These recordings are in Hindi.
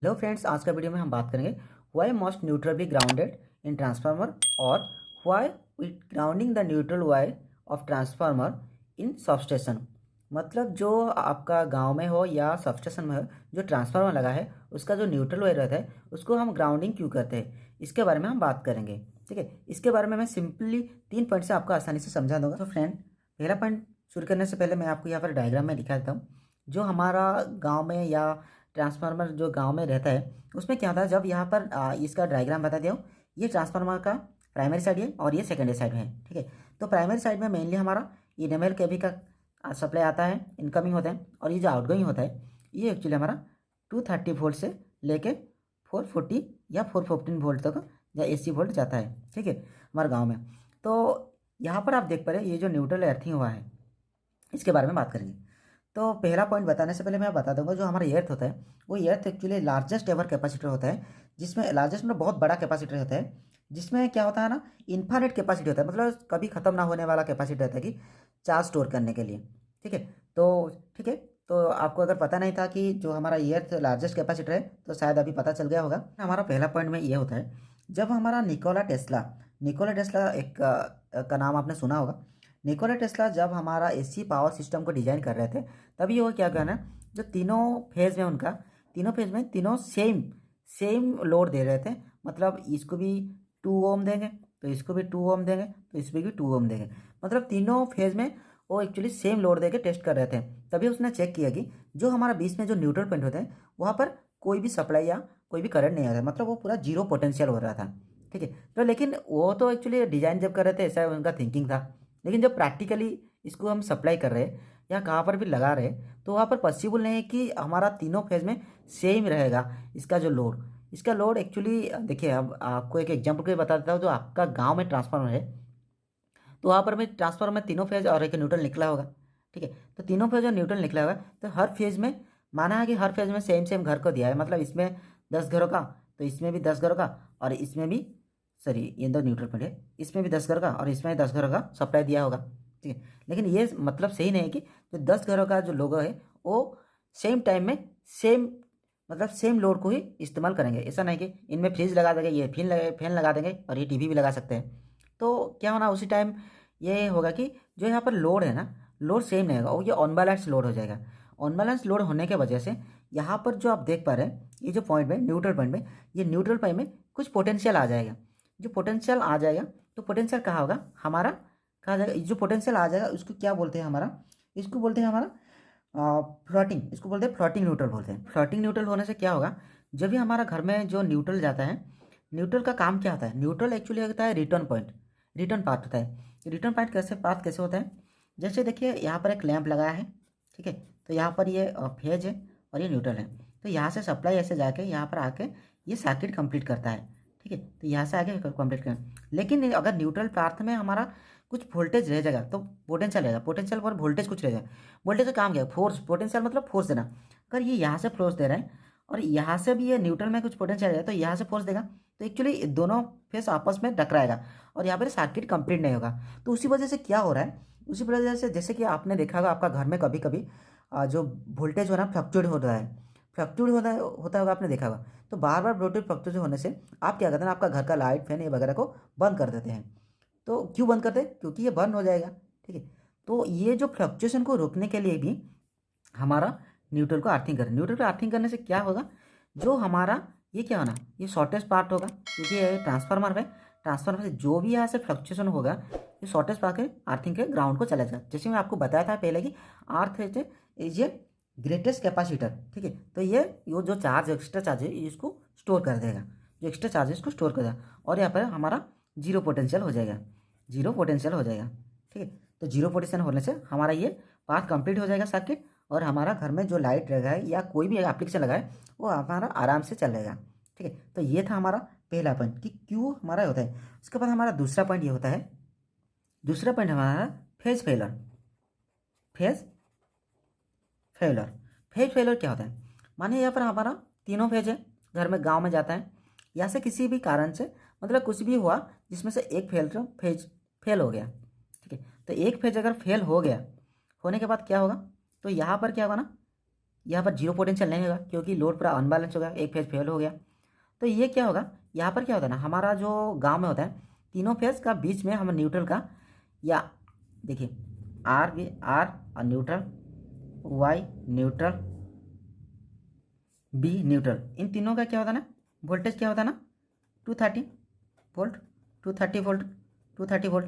हेलो फ्रेंड्स, आज का वीडियो में हम बात करेंगे why must neutral be grounded in transformer और why we grounding the neutral wire of transformer in substation. मतलब जो आपका गांव में हो या सबस्टेशन में हो, जो ट्रांसफार्मर लगा है उसका जो न्यूट्रल वायर रहता है उसको हम ग्राउंडिंग क्यों करते हैं, इसके बारे में हम बात करेंगे। ठीक है, इसके बारे में मैं सिंपली 3 पॉइंट से आपको आसानी से समझा दूंगा। तो फ्रेंड, पहला पॉइंट शुरू करने से पहले मैं आपको यहाँ पर डायग्राम में दिखा देता हूँ। जो हमारा गाँव में या ट्रांसफार्मर जो गांव में रहता है उसमें क्या होता है, जब यहाँ पर इसका डायग्राम बता दिया हूँ। ये ट्रांसफार्मर का प्राइमरी साइड है और ये सेकेंडरी साइड में है। ठीक है, तो प्राइमरी साइड में मेनली हमारा ईएमएल केवी का सप्लाई आता है, इनकमिंग होता है, और ये जो आउटगोइंग होता है ये एक्चुअली हमारा 230 वोल्ट से लेके 440 या 415 वोल्ट तक या एसी वोल्ट जाता है। ठीक है, हमारे गाँव में। तो यहाँ पर आप देख पा रहे हैं ये जो न्यूट्रल अर्थिंग हुआ है इसके बारे में बात करेंगे। तो पहला पॉइंट बताने से पहले मैं बता दूंगा, जो हमारा एर्थ होता है वो earth actually largest ever capacitor होता है, जिसमें लार्जेस्ट मतलब बहुत बड़ा कैपेसिटर होता है, जिसमें क्या होता है ना, इन्फानेट कैपेसिटी होता है, मतलब कभी खत्म ना होने वाला कैपेसिटी रहता है कि चार्ज स्टोर करने के लिए। ठीक है, तो ठीक है, तो आपको अगर पता नहीं था कि जो हमारा एर्थ लार्जेस्ट कैपेसिटर है तो शायद अभी पता चल गया होगा। हमारा पहला पॉइंट में ये होता है, जब हमारा निकोला टेस्ला एक का नाम आपने सुना होगा। निकोला टेस्ला जब हमारा एसी पावर सिस्टम को डिजाइन कर रहे थे तभी वो क्या करना, जो तीनों फेज में उनका, तीनों फेज में तीनों सेम सेम लोड दे रहे थे। मतलब इसको भी 2 ओम देंगे तो इसको भी 2 ओम देंगे तो इसमें भी 2 ओम देंगे, मतलब तीनों फेज में वो एक्चुअली सेम लोड देके टेस्ट कर रहे थे। तभी उसने चेक किया कि जो हमारा बीच में जो न्यूट्रल पॉइंट होते हैं वहाँ पर कोई भी सप्लाई या कोई भी करंट नहीं आ रहा है, मतलब वो पूरा जीरो पोटेंशियल हो रहा था। ठीक है, तो लेकिन वो तो एक्चुअली डिजाइन जब कर रहे थे ऐसा उनका थिंकिंग था, लेकिन जब प्रैक्टिकली इसको हम सप्लाई कर रहे हैं या कहाँ पर भी लगा रहे हैं तो वहाँ पर पॉसिबल नहीं है कि हमारा तीनों फेज में सेम रहेगा इसका जो लोड। इसका लोड एक्चुअली देखिए, अब आपको एक एग्जांपल के बता देता हूँ। जो आपका गांव में ट्रांसफार्मर है तो वहाँ पर में ट्रांसफार्मर में तीनों फेज और एक न्यूट्रल निकला होगा। ठीक है, तो तीनों फेज और न्यूट्रल निकला होगा तो हर फेज में माना है कि हर फेज में सेम सेम घर को दिया है, मतलब इसमें 10 घरों का तो इसमें भी 10 घरों का, और इसमें भी, सॉरी ये दो न्यूट्रल पॉइंट है, इसमें भी 10 घर का और इसमें भी 10 घरों का सप्लाई दिया होगा। ठीक है, लेकिन ये मतलब सही नहीं है कि जो 10 घरों का जो लोगो है वो सेम टाइम में सेम, मतलब सेम लोड को ही इस्तेमाल करेंगे। ऐसा नहीं कि इनमें फ्रिज लगा देंगे, ये फैन लगा देंगे और ये टीवी भी लगा सकते हैं। तो क्या होना उसी टाइम ये होगा कि जो यहाँ पर लोड है ना, लोड सेम नहीं होगा, वो ये अनबैलेंस लोड हो जाएगा। अनबैलेंस लोड होने की वजह से यहाँ पर जो आप देख पा रहे हैं ये जो पॉइंट में न्यूट्रल पॉइंट में, ये न्यूट्रल पॉइंट में कुछ पोटेंशियल आ जाएगा। जो पोटेंशियल आ जाएगा तो पोटेंशियल कहाँ होगा हमारा, कहाँ जाएगा, जो पोटेंशियल आ जाएगा उसको क्या बोलते हैं हमारा, इसको बोलते हैं हमारा फ्लोटिंग, इसको बोलते हैं फ्लोटिंग न्यूट्रल बोलते हैं। फ्लोटिंग न्यूट्रल होने से क्या होगा, जब भी हमारा घर में जो न्यूट्रल जाता है, न्यूट्रल का काम क्या होता है, न्यूट्रल एक्चुअली होता है रिटर्न पॉइंट, रिटर्न पाथ होता है। रिटर्न पॉइंट कैसे पाथ कैसे होता है, जैसे देखिए यहाँ पर एक लैंप लगाया है। ठीक है, तो यहाँ पर ये फेज है और ये न्यूट्रल है, तो यहाँ से सप्लाई ऐसे जाके यहाँ पर आके ये सर्किट कंप्लीट करता है। ठीक है, तो यहाँ से आगे कंप्लीट कर, लेकिन अगर न्यूट्रल पाथ में हमारा कुछ वोल्टेज रह जाएगा तो पोटेंशियल रहेगा, पोटेंशियल पर वोल्टेज कुछ रह जाएगा। वोल्टेज का काम क्या है, फोर्स, पोटेंशियल मतलब फोर्स देना। अगर ये यहाँ से फोर्स दे रहा है और यहाँ से भी ये न्यूट्रल में कुछ पोटेंशियल है तो यहाँ से फोर्स देगा, तो एक्चुअली दोनों फेस आपस में टकराएगा और यहाँ पर सर्किट कंप्लीट नहीं होगा। तो उसी वजह से क्या हो रहा है, उसी वजह से जैसे कि आपने देखा होगा आपका घर में कभी कभी जो वोल्टेज हो रहा है फ्लक्चुएट हो रहा है, फ्लक्चुएट होता होगा, आपने देखा होगा। तो बार बार वोल्टेज फ्लक्चुएट होने से आप क्या करते हैं, आपका घर का लाइट फैन ये वगैरह को बंद कर देते हैं। तो क्यों बंद करते हैं, क्योंकि ये बर्न हो जाएगा। ठीक है, तो ये जो फ्लक्चुएशन को रोकने के लिए भी हमारा न्यूट्रल को अर्थिंग करें। न्यूट्रल को अर्थिंग करने से क्या होगा, जो हमारा ये क्या होना, ये शॉर्टेस्ट पार्ट होगा, क्योंकि ये ट्रांसफार्मर है, ट्रांसफार्मर से जो भी यहाँ से फ्लक्चुएशन होगा ये शॉर्टेस्ट पार्ट के अर्थिंग के ग्राउंड को चला जाएगा। जैसे मैं आपको बताया था पहले कि अर्थ इज ये ग्रेटेस्ट कैपेसिटर। ठीक है, तो ये जो चार्ज एक्स्ट्रा चार्ज है इसको स्टोर कर देगा, जो एक्स्ट्रा चार्ज है इसको स्टोर कर देगा, और यहाँ पर हमारा जीरो पोटेंशियल हो जाएगा, जीरो पोटेंशियल हो जाएगा। ठीक है, तो जीरो पोटेंशियल होने से हमारा ये पाथ कंप्लीट हो जाएगा सर्किट, और हमारा घर में जो लाइट लगा है या कोई भी एप्लीकेशन लगा है वो हमारा आराम से चलेगा। ठीक है, तो ये था हमारा पहला पॉइंट कि क्यों हमारा होता है। उसके बाद हमारा दूसरा पॉइंट ये होता है, दूसरा पॉइंट हमारा phase failure. Phase failure, phase failure क्या होता है, माने यहाँ पर हमारा तीनों फेज है, घर में गांव में जाता है, या से किसी भी कारण से मतलब कुछ भी हुआ जिसमें से एक फेज फेल हो गया। ठीक है, तो एक फेज अगर फेल हो गया, होने के बाद क्या होगा, तो यहाँ पर क्या होगा ना, यहाँ पर जीरो पोटेंशियल नहीं होगा क्योंकि लोड पूरा अनबैलेंस होगा, एक फेज फेल हो गया। तो ये क्या होगा, यहाँ पर क्या होता है ना, हमारा जो गांव में होता है तीनों फेज का बीच में हम न्यूट्रल का, या देखिए आर भी आर और neutral, Y neutral, B neutral, इन तीनों का क्या होता है ना, वोल्टेज क्या होता है ना 230 वोल्ट, 230 वोल्ट, 230 वोल्ट।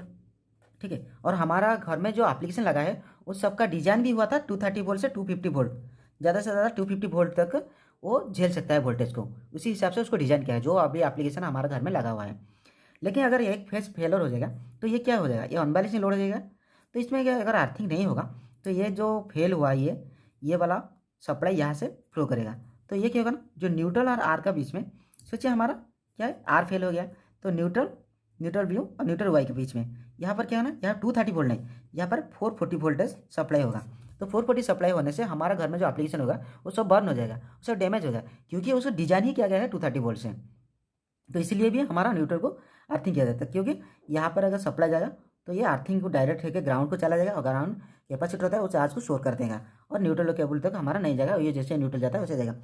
ठीक है, और हमारा घर में जो एप्लीकेशन लगा है उस सबका डिजाइन भी हुआ था 230 वोल्ट से 250 वोल्ट, ज़्यादा से ज़्यादा 250 वोल्ट तक वो झेल सकता है वोल्टेज को, उसी हिसाब से उसको डिज़ाइन किया है जो अभी एप्लीकेशन हमारे घर में लगा हुआ है। लेकिन अगर एक फेज फेलर हो जाएगा तो ये क्या हो जाएगा, ये अनबैलेंसिंग लोड हो जाएगा। तो इसमें क्या, अगर अर्थिंग नहीं होगा तो ये जो फेल हुआ ये वाला सप्लाई यहाँ से फ्लो करेगा। तो ये क्या होगा ना, जो न्यूट्रल और आर का बीच में, सोचिए हमारा क्या है, आर फेल हो गया तो न्यूट्रल व्यू और न्यूट्रल वाई के बीच में यहाँ पर क्या है ना, यहाँ 230 वोल्ट नहीं, यहाँ पर 440 वोल्टेज सप्लाई होगा। तो 440 सप्लाई होने से हमारा घर में जो एप्लीकेशन होगा वो सब बर्न हो जाएगा, वो सब डैमेज हो जाएगा, क्योंकि उसको डिजाइन ही किया गया है 230 वोल्ट से। तो इसलिए भी हमारा न्यूट्रल को अर्थिंग किया जाता है, क्योंकि यहाँ पर अगर सप्लाई जाएगा तो ये अर्थिंग को डायरेक्ट होकर ग्राउंड को चला जाएगा, और ग्राउंड कैपेसिटर होता है वो चार्ज को स्टोर कर देगा, और न्यूट्रल केबल तक हमारा नहीं जाएगा, ये जैसे न्यूट्रल जाता है वैसे जाएगा।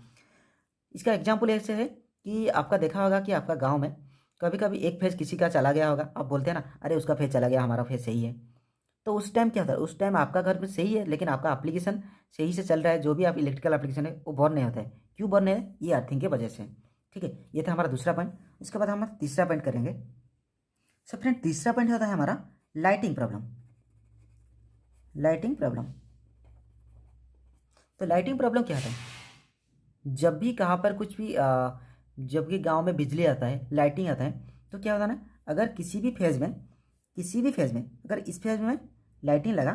इसका एग्जाम्पल ऐसे है कि आपका देखा होगा कि आपका गाँव में कभी कभी एक फेज किसी का चला गया होगा, आप बोलते हैं ना अरे उसका फेज चला गया, हमारा फेज सही है। तो उस टाइम क्या होता है, उस टाइम आपका घर में सही है लेकिन आपका एप्लीकेशन सही से चल रहा है, जो भी आप इलेक्ट्रिकल एप्लीकेशन है वो बर्न नहीं होता है। क्यों बर्न है, ये अर्थिंग की वजह से। ठीक है, ये था हमारा दूसरा पॉइंट। इसके बाद हम तीसरा पॉइंट करेंगे। सब फ्रेंड तीसरा पॉइंट होता है हमारा लाइटिंग प्रॉब्लम। लाइटिंग प्रॉब्लम, तो लाइटिंग प्रॉब्लम क्या होता है, जब भी कहाँ पर कुछ भी जब भी गांव में बिजली आता है, लाइटिंग आता है, तो क्या होता है ना, अगर किसी भी फेज में अगर इस फेज में लाइटिंग लगा,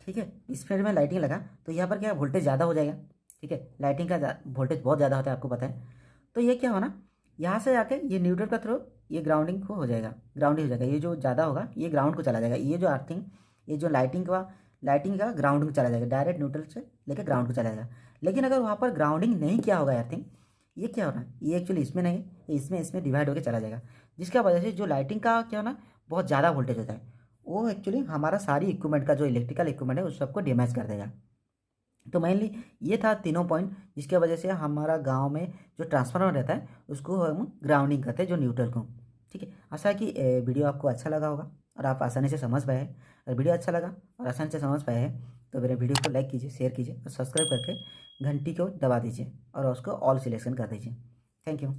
ठीक है, इस फेज में लाइटिंग लगा तो यहाँ पर क्या वोल्टेज ज़्यादा हो जाएगा। ठीक है, लाइटिंग का वोल्टेज बहुत ज़्यादा होता है, आपको पता है। तो ये क्या होना, यहाँ से आके ये न्यूट्रल का थ्रू ये ग्राउंडिंग को हो जाएगा, ग्राउंड ही हो जाएगा, ये जो ज़्यादा होगा ये ग्राउंड को चला जाएगा, ये जो अर्थिंग, ये जो लाइटिंग का ग्राउंड को चला जाएगा, डायरेक्ट न्यूट्रल से लेकर ग्राउंड को चला जाएगा। लेकिन अगर वहाँ पर ग्राउंडिंग नहीं किया होगा अर्थिंग, ये क्या हो रहा है, ये एक्चुअली इसमें नहीं है, ये इसमें डिवाइड होकर चला जाएगा, जिसका वजह से जो लाइटिंग का क्या होना, बहुत ज़्यादा वोल्टेज होता है, वो एक्चुअली हमारा सारी इक्विपमेंट का जो इलेक्ट्रिकल इक्विपमेंट है उस सबको डैमेज कर देगा। तो मेनली ये था तीनों पॉइंट जिसके वजह से हमारा गांव में जो ट्रांसफार्मर रहता है उसको हम ग्राउंडिंग करते हैं, जो न्यूट्रल को। ठीक है, आशा है कि वीडियो आपको अच्छा लगा होगा और आप आसानी से समझ पाए हैं। अगर वीडियो अच्छा लगा और आसानी से समझ पाए हैं तो मेरे वीडियो को लाइक कीजिए, शेयर कीजिए और सब्सक्राइब करके घंटी को दबा दीजिए और उसको ऑल सिलेक्शन कर दीजिए। Thank you.